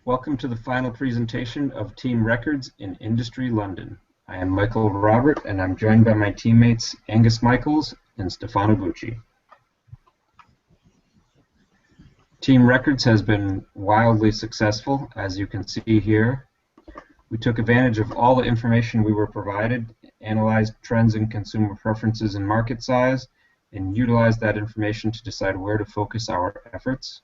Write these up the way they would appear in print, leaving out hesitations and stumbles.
Welcome to the final presentation of Team Records in Industry London. I am Michael Robert, and I'm joined by my teammates Angus Michaels and Stefano Bucci. Team Records has been wildly successful, as you can see here. We took advantage of all the information we were provided, analyzed trends in consumer preferences and market size, and utilized that information to decide where to focus our efforts.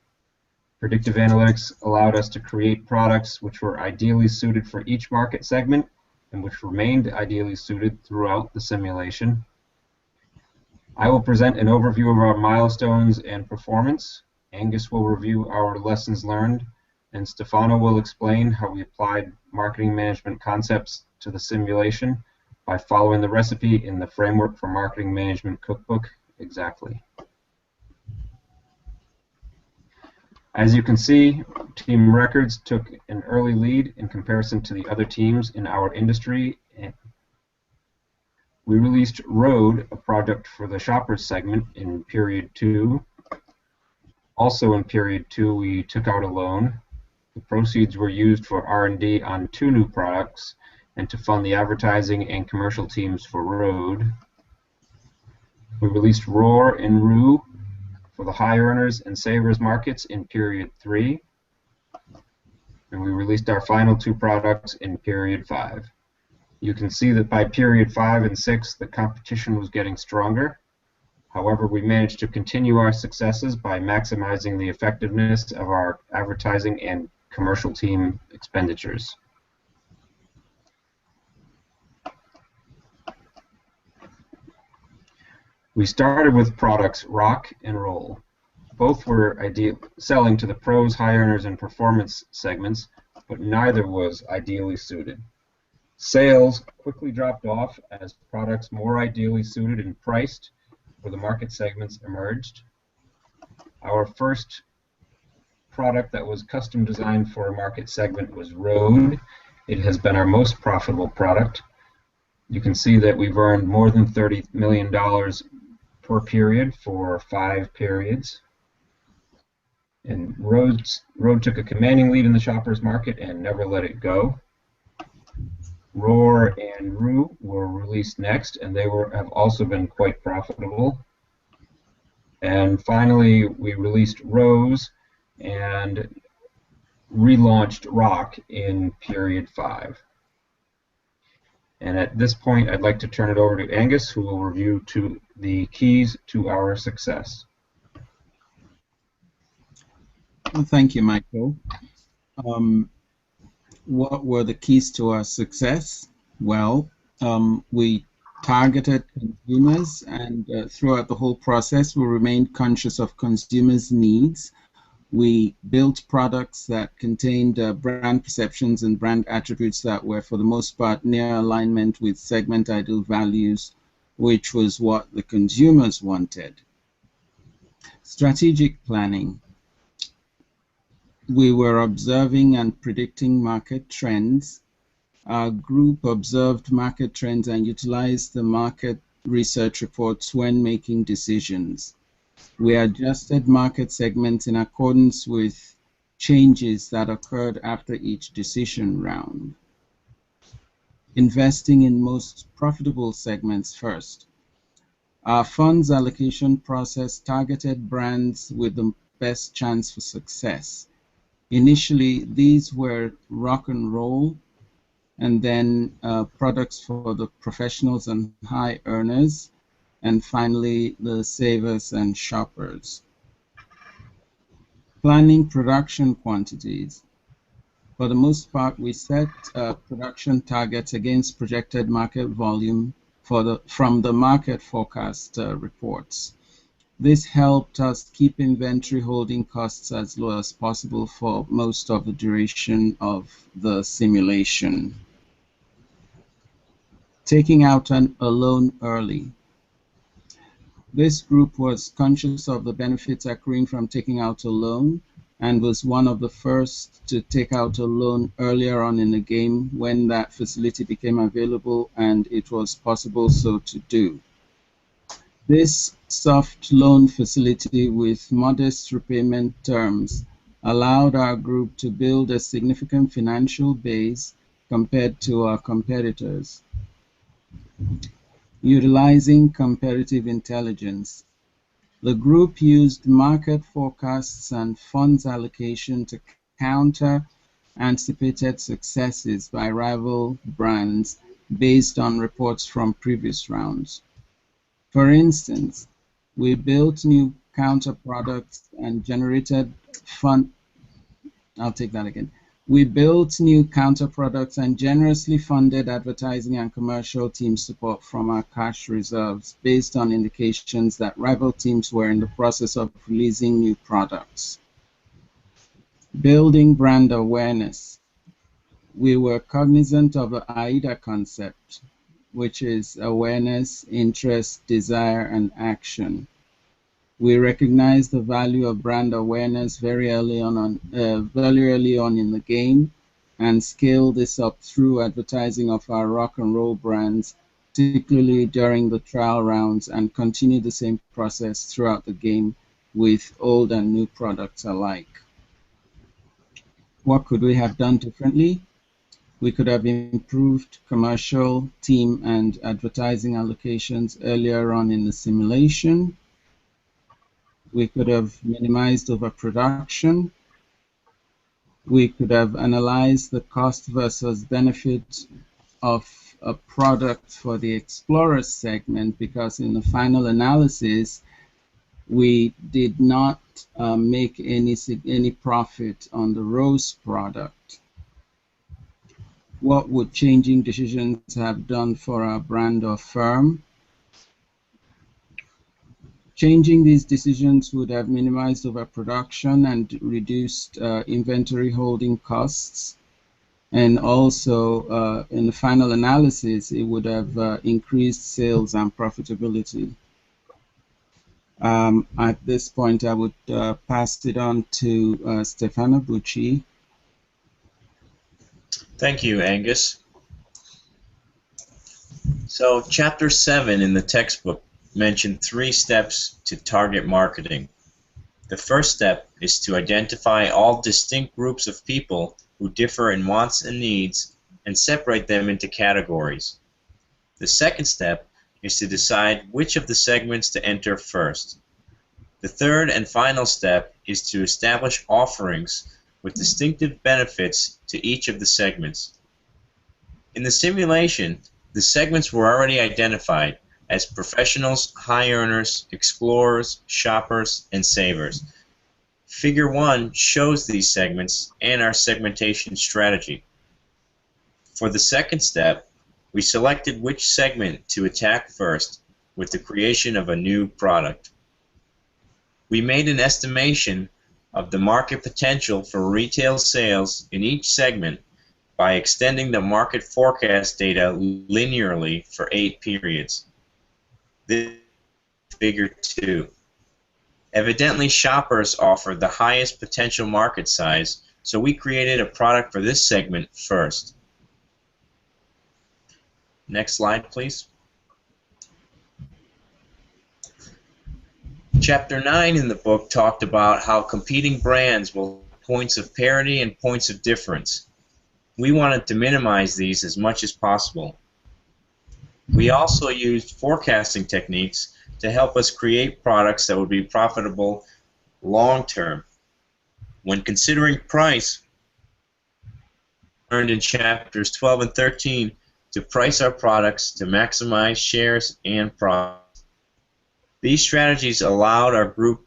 Predictive analytics allowed us to create products which were ideally suited for each market segment and which remained ideally suited throughout the simulation. I will present an overview of our milestones and performance. Angus will review our lessons learned, and Stefano will explain how we applied marketing management concepts to the simulation by following the recipe in the Framework for Marketing Management Cookbook exactly. As you can see, Team Records took an early lead in comparison to the other teams in our industry. We released Road, a product for the shoppers segment, in period 2. Also in period 2, we took out a loan. The proceeds were used for R&D on 2 new products and to fund the advertising and commercial teams for Road. We released Roar and Rue for the high earners and savers markets in period 3, and we released our final 2 products in period 5. You can see that by period 5 and 6 the competition was getting stronger. However, we managed to continue our successes by maximizing the effectiveness of our advertising and commercial team expenditures. We started with products Rock and Roll. Both were selling to the pros, high earners, and performance segments, but neither was ideally suited. Sales quickly dropped off as products more ideally suited and priced for the market segments emerged. Our first product that was custom designed for a market segment was Road. It has been our most profitable product. You can see that we've earned more than $30 million per period for 5 periods. And Road took a commanding lead in the shoppers market and never let it go. Roar and Rue were released next, and they have also been quite profitable. And finally, we released Rose and relaunched Rock in period 5. And at this point, I'd like to turn it over to Angus, who will review the keys to our success. Well, thank you, Michael. What were the keys to our success? Well, we targeted consumers, and throughout the whole process, we remained conscious of consumers' needs. We built products that contained brand perceptions and brand attributes that were, for the most part, near alignment with segment ideal values, which was what the consumers wanted. Strategic planning. We were observing and predicting market trends. Our group observed market trends and utilized the market research reports when making decisions. We adjusted market segments in accordance with changes that occurred after each decision round. Investing in most profitable segments first. Our funds allocation process targeted brands with the best chance for success. Initially, these were Rock and Roll, and then products for the professionals and high earners, and finally the savers and shoppers. Planning production quantities. For the most part, we set production targets against projected market volume from the market forecast reports. This helped us keep inventory holding costs as low as possible for most of the duration of the simulation. Taking out a loan early. This group was conscious of the benefits accruing from taking out a loan and was one of the first to take out a loan earlier on in the game when that facility became available and it was possible so to do. This soft loan facility with modest repayment terms allowed our group to build a significant financial base compared to our competitors. Utilizing competitive intelligence, the group used market forecasts and funds allocation to counter anticipated successes by rival brands based on reports from previous rounds. For instance, we built new counter products and generated We built new counter products and generously funded advertising and commercial team support from our cash reserves based on indications that rival teams were in the process of releasing new products. Building brand awareness. We were cognizant of the AIDA concept, which is awareness, interest, desire, and action. We recognized the value of brand awareness very early on in the game, and scaled this up through advertising of our rock and roll brands, particularly during the trial rounds, and continued the same process throughout the game with old and new products alike. What could we have done differently? We could have improved commercial, team, and advertising allocations earlier on in the simulation. We could have minimized overproduction. We could have analyzed the cost versus benefit of a product for the Explorer segment, because in the final analysis, we did not make any profit on the Rose product. What would changing decisions have done for our brand or firm? Changing these decisions would have minimized overproduction and reduced inventory holding costs. And also, in the final analysis, it would have increased sales and profitability. At this point, I would pass it on to Stefano Bucci. Thank you, Angus. So, Chapter 7 in the textbook mentioned 3 steps to target marketing. The first step is to identify all distinct groups of people who differ in wants and needs and separate them into categories. The second step is to decide which of the segments to enter first. The third and final step is to establish offerings with distinctive benefits to each of the segments. In the simulation, the segments were already identified as professionals, high earners, explorers, shoppers, and savers. Figure 1 shows these segments and our segmentation strategy. For the second step, we selected which segment to attack first with the creation of a new product. We made an estimation of the market potential for retail sales in each segment by extending the market forecast data linearly for 8 periods. This is Figure 2. Evidently, shoppers offered the highest potential market size, so we created a product for this segment first. Next slide, please. Chapter 9 in the book talked about how competing brands will have points of parity and points of difference. We wanted to minimize these as much as possible. We also used forecasting techniques to help us create products that would be profitable long term. When considering price, we learned in chapters 12 and 13 to price our products to maximize shares and profits. These strategies allowed our group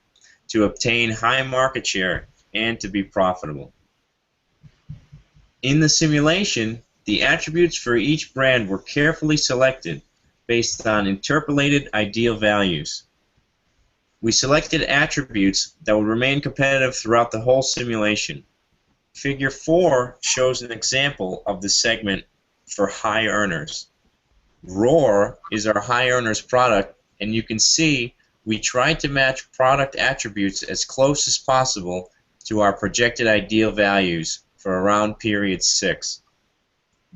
to obtain high market share and to be profitable. In the simulation, the attributes for each brand were carefully selected based on interpolated ideal values. We selected attributes that would remain competitive throughout the whole simulation. Figure 4 shows an example of the segment for high earners. Roar is our high earners product, and you can see we tried to match product attributes as close as possible to our projected ideal values for around period 6.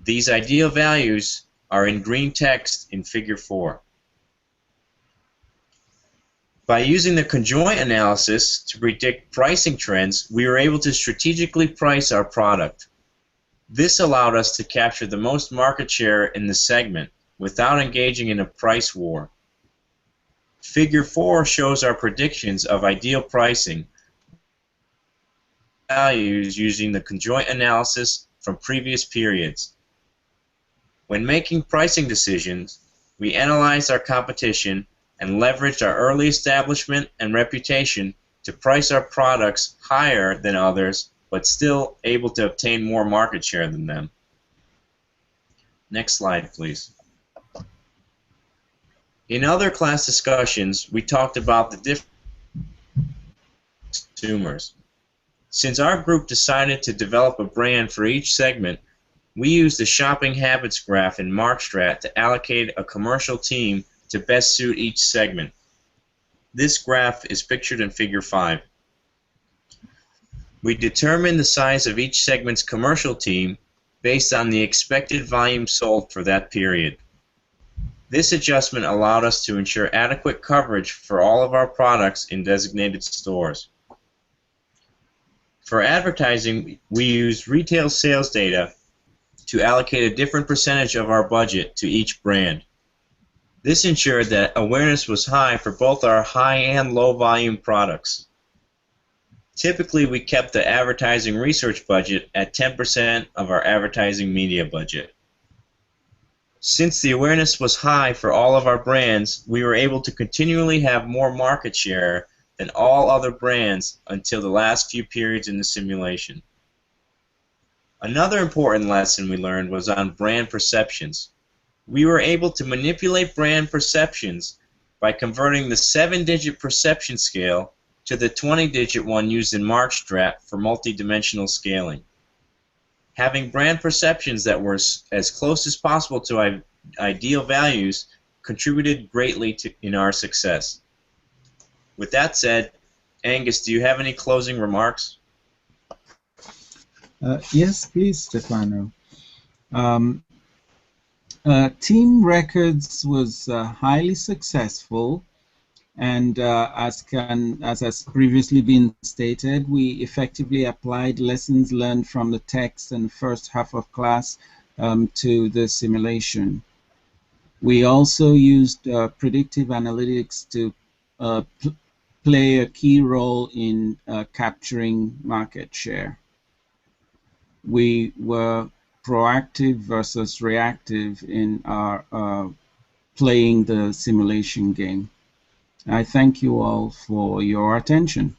These ideal values are in green text in Figure 4. By using the conjoint analysis to predict pricing trends, we were able to strategically price our product. This allowed us to capture the most market share in the segment without engaging in a price war. Figure 4 shows our predictions of ideal pricing values using the conjoint analysis from previous periods. When making pricing decisions, we analyzed our competition and leveraged our early establishment and reputation to price our products higher than others, but still able to obtain more market share than them. Next slide, please. In other class discussions, we talked about the different consumers. Since our group decided to develop a brand for each segment, we used the shopping habits graph in MarkStrat to allocate a commercial team to best suit each segment. This graph is pictured in Figure 5. We determined the size of each segment's commercial team based on the expected volume sold for that period. This adjustment allowed us to ensure adequate coverage for all of our products in designated stores. For advertising, we used retail sales data to allocate a different percentage of our budget to each brand. This ensured that awareness was high for both our high and low volume products. Typically, we kept the advertising research budget at 10% of our advertising media budget. Since the awareness was high for all of our brands, we were able to continually have more market share than all other brands until the last few periods in the simulation. Another important lesson we learned was on brand perceptions. We were able to manipulate brand perceptions by converting the 7-digit perception scale to the 20-digit one used in MarkStrat for multidimensional scaling. Having brand perceptions that were as close as possible to ideal values contributed greatly in our success. With that said, Angus, do you have any closing remarks? Yes, please, Stefano. Team Records was highly successful, and as has previously been stated, we effectively applied lessons learned from the text and first half of class to the simulation. We also used predictive analytics to play a key role in capturing market share. We were proactive versus reactive in our playing the simulation game. I thank you all for your attention.